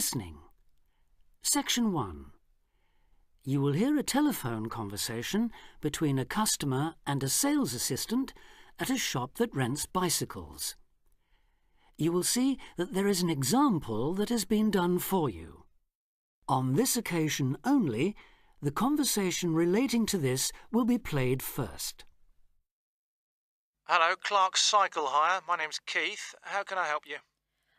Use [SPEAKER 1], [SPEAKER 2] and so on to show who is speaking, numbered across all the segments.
[SPEAKER 1] Listening. Section 1. You will hear a telephone conversation between a customer and a sales assistant at a shop that rents bicycles. You will see that there is an example that has been done for you. On this occasion only, the conversation relating to this will be played first.
[SPEAKER 2] Hello, Clark's Cycle Hire. My name's Keith. How can I help you?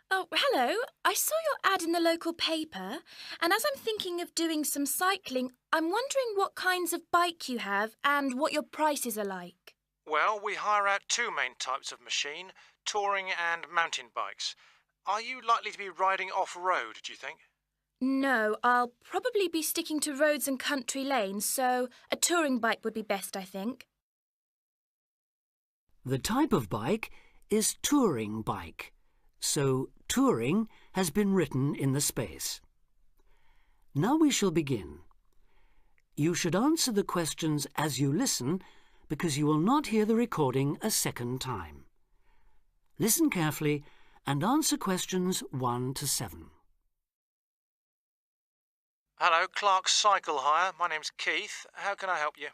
[SPEAKER 3] Oh, hello. I saw your ad in the local paper, and as I'm thinking of doing some cycling, I'm wondering what kinds of bike you have and what your prices are like.
[SPEAKER 2] Well, we hire out two main types of machine, touring and mountain bikes. Are you likely to be riding off-road, do you think?
[SPEAKER 3] No, I'll probably be sticking to roads and country lanes, so a touring bike would be best, I think.
[SPEAKER 1] The type of bike is touring bike, so touring has been written in the space. Now we shall begin. You should answer the questions as you listen because you will not hear the recording a second time. Listen carefully and answer questions 1 to 7.
[SPEAKER 2] Hello, Clark's Cycle Hire. My name's Keith. How can I help you?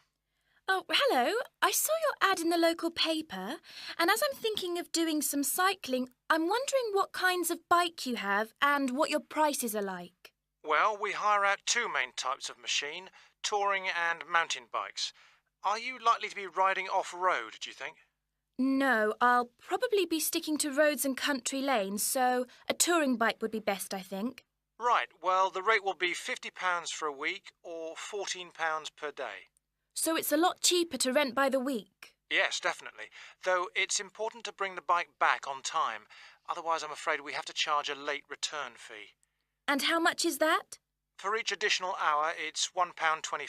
[SPEAKER 3] Oh, hello. I saw your ad in the local paper, and as I'm thinking of doing some cycling, I'm wondering what kinds of bike you have and what your prices are like.
[SPEAKER 2] Well, we hire out two main types of machine, touring and mountain bikes. Are you likely to be riding off-road, do you think?
[SPEAKER 3] No, I'll probably be sticking to roads and country lanes, so a touring bike would be best, I think.
[SPEAKER 2] Right, well, the rate will be £50 for a week or £14 per day.
[SPEAKER 3] So it's a lot cheaper to rent by the week?
[SPEAKER 2] Yes, definitely. Though it's important to bring the bike back on time. Otherwise, I'm afraid we have to charge a late return fee.
[SPEAKER 3] And how much is that?
[SPEAKER 2] For each additional hour, it's £1.25.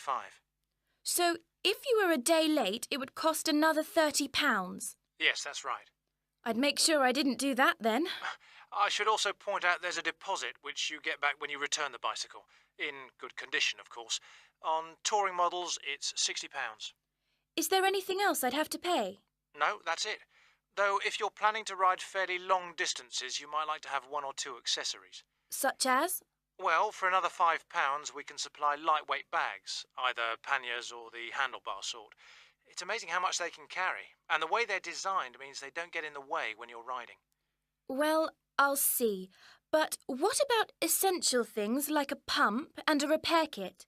[SPEAKER 3] So if you were a day late, it would cost another £30?
[SPEAKER 2] Yes, that's right.
[SPEAKER 3] I'd make sure I didn't do that then.
[SPEAKER 2] I should also point out there's a deposit which you get back when you return the bicycle. In good condition, of course. On touring models, it's £60.
[SPEAKER 3] Is there anything else I'd have to pay?
[SPEAKER 2] No, that's it. Though if you're planning to ride fairly long distances, you might like to have one or two accessories.
[SPEAKER 3] Such as?
[SPEAKER 2] Well, for another £5, we can supply lightweight bags, either panniers or the handlebar sort. It's amazing how much they can carry, and the way they're designed means they don't get in the way when you're riding.
[SPEAKER 3] Well, I'll see. But what about essential things like a pump and a repair kit?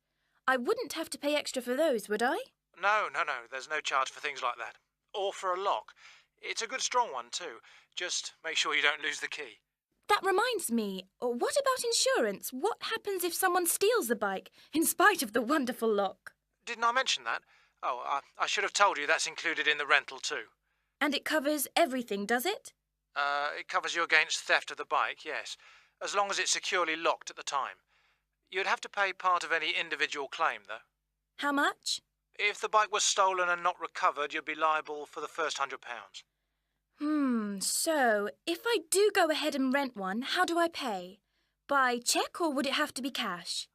[SPEAKER 3] I wouldn't have to pay extra for those, would I?
[SPEAKER 2] No, there's no charge for things like that. Or for a lock. It's a good strong one too. Just make sure you don't lose the key.
[SPEAKER 3] That reminds me, what about insurance? What happens if someone steals the bike, in spite of the wonderful lock?
[SPEAKER 2] Didn't I mention that? Oh, I should have told you that's included in the rental too.
[SPEAKER 3] And it covers everything, does it?
[SPEAKER 2] It covers you against theft of the bike, yes, as long as it's securely locked at the time. You'd have to pay part of any individual claim, though.
[SPEAKER 3] How much?
[SPEAKER 2] If the bike was stolen and not recovered, you'd be liable for the first £100.
[SPEAKER 3] So if I do go ahead and rent one, how do I pay? By cheque or would it have to be cash?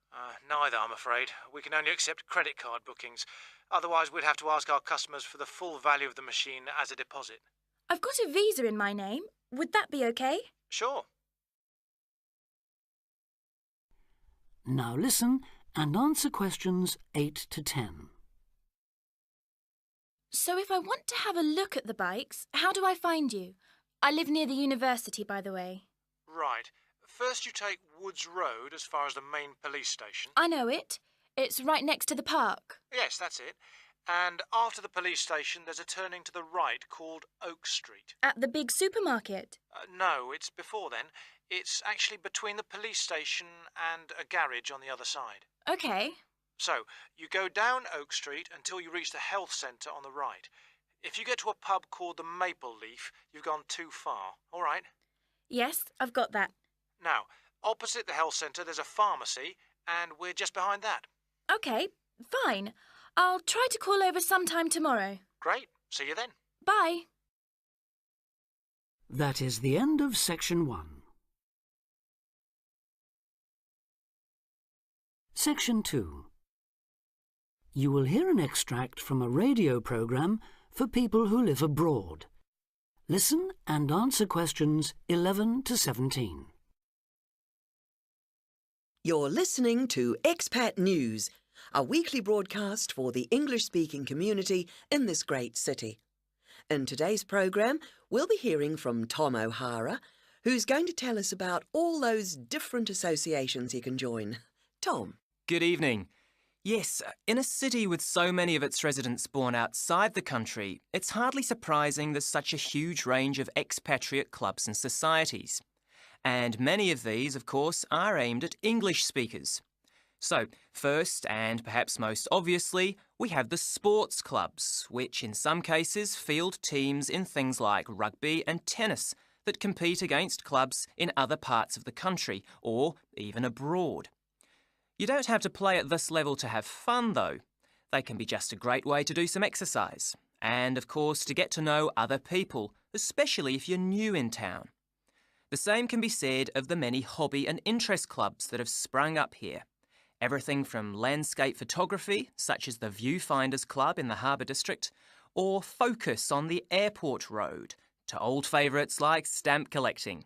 [SPEAKER 2] Neither, I'm afraid. We can only accept credit card bookings. Otherwise, we'd have to ask our customers for the full value of the machine as a deposit.
[SPEAKER 3] I've got a Visa in my name. Would that be okay?
[SPEAKER 2] Sure.
[SPEAKER 1] Now listen and answer questions 8 to 10.
[SPEAKER 3] So if I want to have a look at the bikes, how do I find you? I live near the university, by the way.
[SPEAKER 2] Right. First you take Woods Road as far as the main police station.
[SPEAKER 3] I know it. It's right next to the park.
[SPEAKER 2] Yes, that's it. And after the police station, there's a turning to the right called Oak Street.
[SPEAKER 3] At the big supermarket?
[SPEAKER 2] No, it's before then. It's actually between the police station and a garage on the other side.
[SPEAKER 3] OK.
[SPEAKER 2] So, you go down Oak Street until you reach the health centre on the right. If you get to a pub called the Maple Leaf, you've gone too far. All right?
[SPEAKER 3] Yes, I've got that.
[SPEAKER 2] Now, opposite the health centre, there's a pharmacy, and we're just behind that.
[SPEAKER 3] OK, fine. I'll try to call over sometime tomorrow.
[SPEAKER 2] Great. See you then.
[SPEAKER 3] Bye.
[SPEAKER 1] That is the end of Section 1. Section 2. You will hear an extract from a radio programme for people who live abroad. Listen and answer questions 11 to 17.
[SPEAKER 4] You're listening to Expat News, a weekly broadcast for the English-speaking community in this great city. In today's program, we'll be hearing from Tom O'Hara, who's going to tell us about all those different associations he can join. Tom.
[SPEAKER 5] Good evening. Yes, in a city with so many of its residents born outside the country, it's hardly surprising there's such a huge range of expatriate clubs and societies. And many of these, of course, are aimed at English speakers. So, first and perhaps most obviously, we have the sports clubs, which in some cases field teams in things like rugby and tennis that compete against clubs in other parts of the country or even abroad. You don't have to play at this level to have fun, though. They can be just a great way to do some exercise and, of course, to get to know other people, especially if you're new in town. The same can be said of the many hobby and interest clubs that have sprung up here. Everything from landscape photography, such as the Viewfinders Club in the Harbour District, or Focus on the Airport Road, to old favourites like stamp collecting.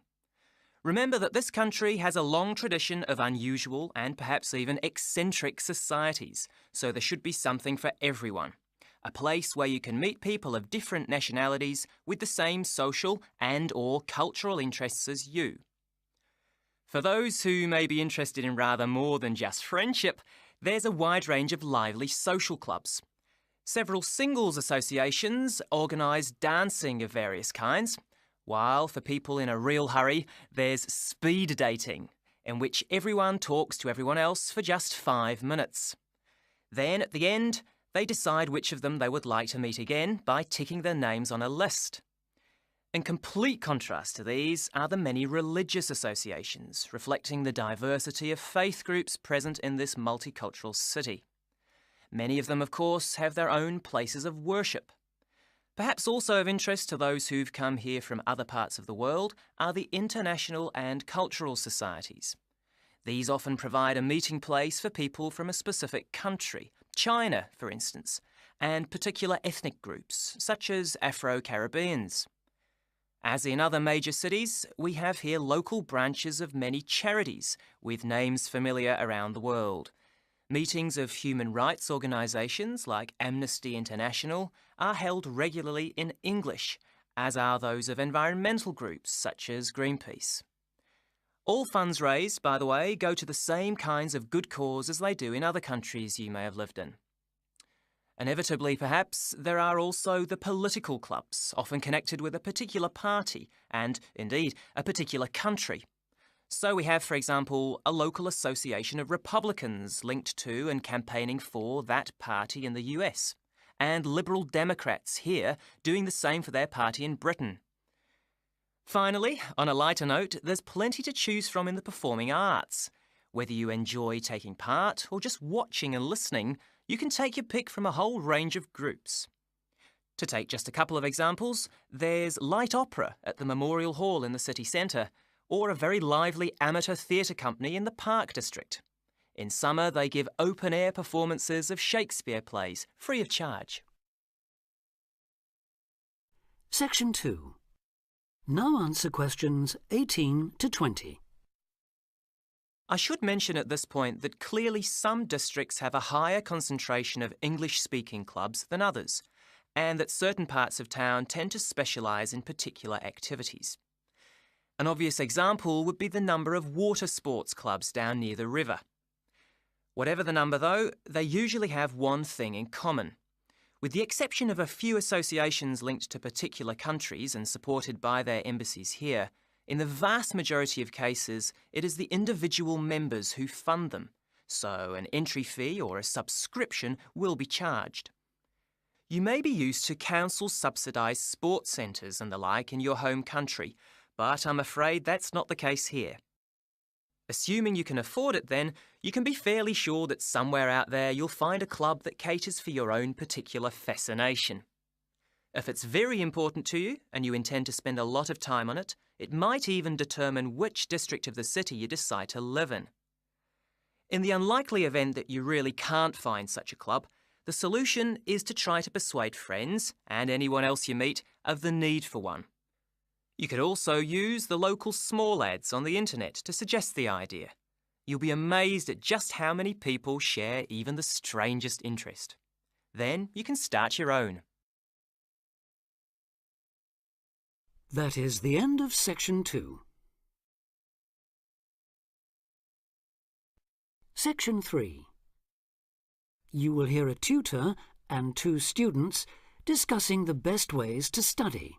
[SPEAKER 5] Remember that this country has a long tradition of unusual and perhaps even eccentric societies, so there should be something for everyone. A place where you can meet people of different nationalities with the same social and/or cultural interests as you. For those who may be interested in rather more than just friendship, there's a wide range of lively social clubs. Several singles associations organise dancing of various kinds, while for people in a real hurry, there's speed dating, in which everyone talks to everyone else for just 5 minutes. Then, at the end, they decide which of them they would like to meet again by ticking their names on a list. In complete contrast to these are the many religious associations, reflecting the diversity of faith groups present in this multicultural city. Many of them, of course, have their own places of worship. Perhaps also of interest to those who've come here from other parts of the world are the international and cultural societies. These often provide a meeting place for people from a specific country, China, for instance, and particular ethnic groups, such as Afro-Caribbeans. As in other major cities, we have here local branches of many charities with names familiar around the world. Meetings of human rights organisations like Amnesty International are held regularly in English, as are those of environmental groups such as Greenpeace. All funds raised, by the way, go to the same kinds of good cause as they do in other countries you may have lived in. Inevitably, perhaps, there are also the political clubs, often connected with a particular party and, indeed, a particular country. So we have, for example, a local association of Republicans linked to and campaigning for that party in the US, and Liberal Democrats here doing the same for their party in Britain. Finally, on a lighter note, there's plenty to choose from in the performing arts. Whether you enjoy taking part or just watching and listening, you can take your pick from a whole range of groups. To take just a couple of examples, there's light opera at the Memorial Hall in the city centre, or a very lively amateur theatre company in the Park District. In summer, they give open-air performances of Shakespeare plays, free of charge.
[SPEAKER 1] Section 2. Now answer questions 18 to 20.
[SPEAKER 5] I should mention at this point that clearly some districts have a higher concentration of English-speaking clubs than others, and that certain parts of town tend to specialise in particular activities. An obvious example would be the number of water sports clubs down near the river. Whatever the number, though, they usually have one thing in common. With the exception of a few associations linked to particular countries and supported by their embassies here, in the vast majority of cases, it is the individual members who fund them, so an entry fee or a subscription will be charged. You may be used to council-subsidised sports centres and the like in your home country, but I'm afraid that's not the case here. Assuming you can afford it then, you can be fairly sure that somewhere out there you'll find a club that caters for your own particular fascination. If it's very important to you and you intend to spend a lot of time on it, it might even determine which district of the city you decide to live in. In the unlikely event that you really can't find such a club, the solution is to try to persuade friends and anyone else you meet of the need for one. You could also use the local small ads on the internet to suggest the idea. You'll be amazed at just how many people share even the strangest interest. Then you can start your own.
[SPEAKER 1] That is the end of Section 2. Section 3. You will hear a tutor and 2 students discussing the best ways to study.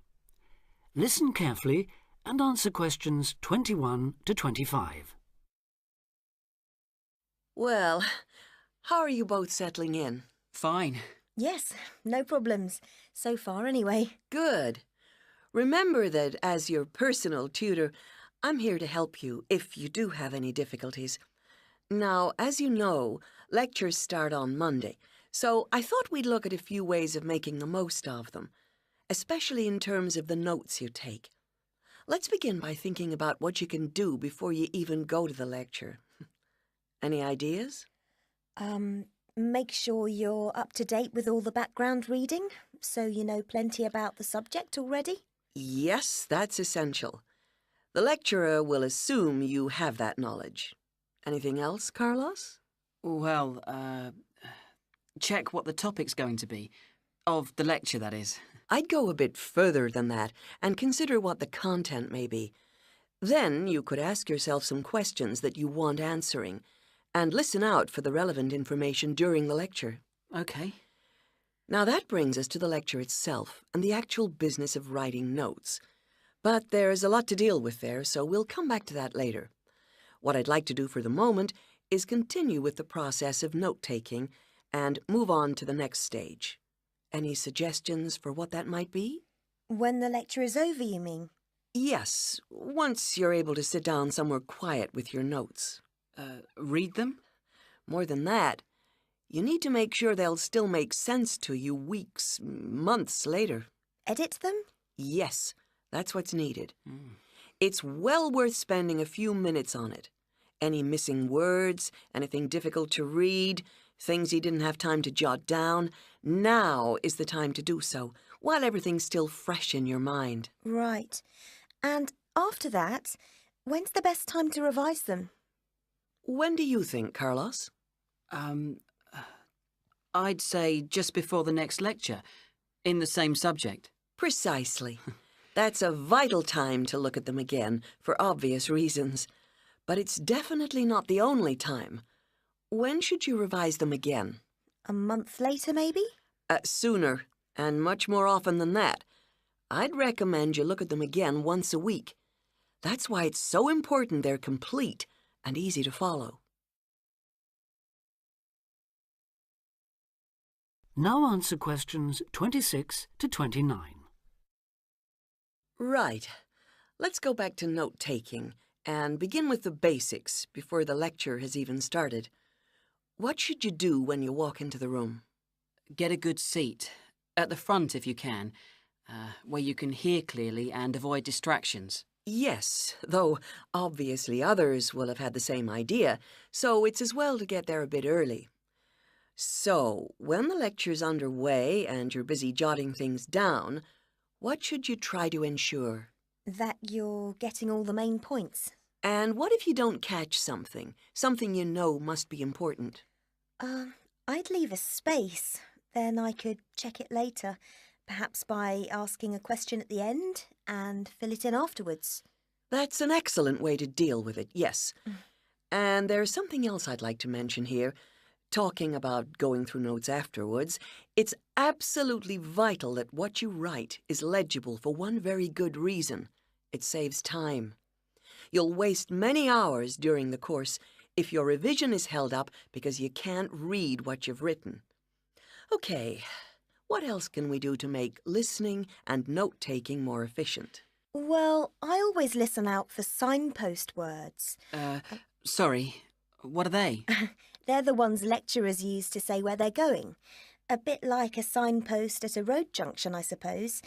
[SPEAKER 1] Listen carefully and answer questions 21 to 25.
[SPEAKER 4] Well, how are you both settling in?
[SPEAKER 6] Fine.
[SPEAKER 7] Yes, no problems. So far, anyway.
[SPEAKER 4] Good. Remember that as your personal tutor, I'm here to help you if you do have any difficulties. Now, as you know, lectures start on Monday, so I thought we'd look at a few ways of making the most of them, especially in terms of the notes you take. Let's begin by thinking about what you can do before you even go to the lecture. Any ideas?
[SPEAKER 7] Make sure you're up to date with all the background reading, so you know plenty about the subject already.
[SPEAKER 4] Yes, that's essential. The lecturer will assume you have that knowledge. Anything else, Carlos?
[SPEAKER 6] Well, check what the topic's going to be. Of the lecture, that is.
[SPEAKER 4] I'd go a bit further than that and consider what the content may be. Then you could ask yourself some questions that you want answering and listen out for the relevant information during the lecture.
[SPEAKER 6] OK.
[SPEAKER 4] Now that brings us to the lecture itself and the actual business of writing notes. But there's a lot to deal with there, so we'll come back to that later. What I'd like to do for the moment is continue with the process of note-taking and move on to the next stage. Any suggestions for what that might be?
[SPEAKER 7] When the lecture is over, you mean?
[SPEAKER 4] Yes, once you're able to sit down somewhere quiet with your notes.
[SPEAKER 6] Read them?
[SPEAKER 4] More than that, you need to make sure they'll still make sense to you weeks, months later.
[SPEAKER 7] Edit them?
[SPEAKER 4] Yes, that's what's needed. It's well worth spending a few minutes on it. Any missing words, anything difficult to read, things you didn't have time to jot down, now is the time to do so, while everything's still fresh in your mind.
[SPEAKER 7] Right. And after that, when's the best time to revise them?
[SPEAKER 4] When do you think, Carlos?
[SPEAKER 6] I'd say just before the next lecture, in the same subject.
[SPEAKER 4] Precisely. That's a vital time to look at them again, for obvious reasons. But it's definitely not the only time. When should you revise them again?
[SPEAKER 7] A month later, maybe?
[SPEAKER 4] Sooner, and much more often than that. I'd recommend you look at them again once a week. That's why it's so important they're complete and easy to follow.
[SPEAKER 1] Now answer questions 26 to 29.
[SPEAKER 4] Right. Let's go back to note-taking and begin with the basics before the lecture has even started. What should you do when you walk into the room?
[SPEAKER 6] Get a good seat, at the front if you can, where you can hear clearly and avoid distractions.
[SPEAKER 4] Yes, though obviously others will have had the same idea, so it's as well to get there a bit early. So, when the lecture's underway and you're busy jotting things down, what should you try to ensure?
[SPEAKER 7] That you're getting all the main points.
[SPEAKER 4] And what if you don't catch something you know must be important?
[SPEAKER 7] I'd leave a space. Then I could check it later, perhaps by asking a question at the end and fill it in afterwards.
[SPEAKER 4] That's an excellent way to deal with it, yes. And there's something else I'd like to mention here. Talking about going through notes afterwards, it's absolutely vital that what you write is legible for one very good reason. It saves time. You'll waste many hours during the course if your revision is held up because you can't read what you've written. Okay, what else can we do to make listening and note-taking more efficient?
[SPEAKER 7] Well, I always listen out for signpost words.
[SPEAKER 6] Sorry, what are they?
[SPEAKER 7] They're the ones lecturers use to say where they're going. A bit like a signpost at a road junction, I suppose.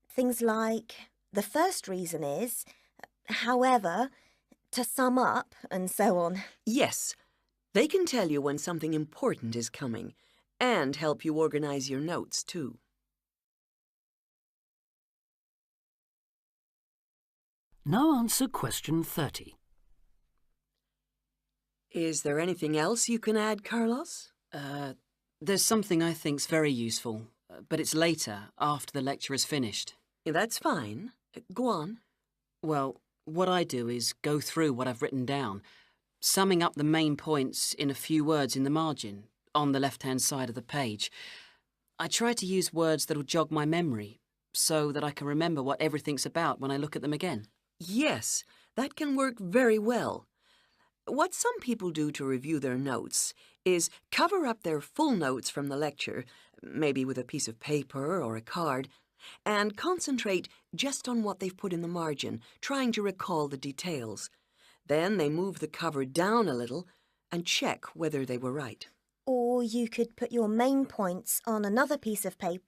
[SPEAKER 7] Things like, the first reason is, however, to sum up, and so on.
[SPEAKER 4] Yes, they can tell you when something important is coming and help you organize your notes, too.
[SPEAKER 1] Now answer question 30.
[SPEAKER 4] Is there anything else you can add, Carlos?
[SPEAKER 6] There's something I think's very useful, but it's later, after the lecture is finished.
[SPEAKER 4] That's fine. Go on.
[SPEAKER 6] Well, what I do is go through what I've written down, summing up the main points in a few words in the margin, on the left-hand side of the page. I try to use words that'll jog my memory, so that I can remember what everything's about when I look at them again.
[SPEAKER 4] Yes, that can work very well. What some people do to review their notes is cover up their full notes from the lecture, maybe with a piece of paper or a card, and concentrate just on what they've put in the margin, trying to recall the details. Then they move the cover down a little and check whether they were right.
[SPEAKER 7] Or you could put your main points on another piece of paper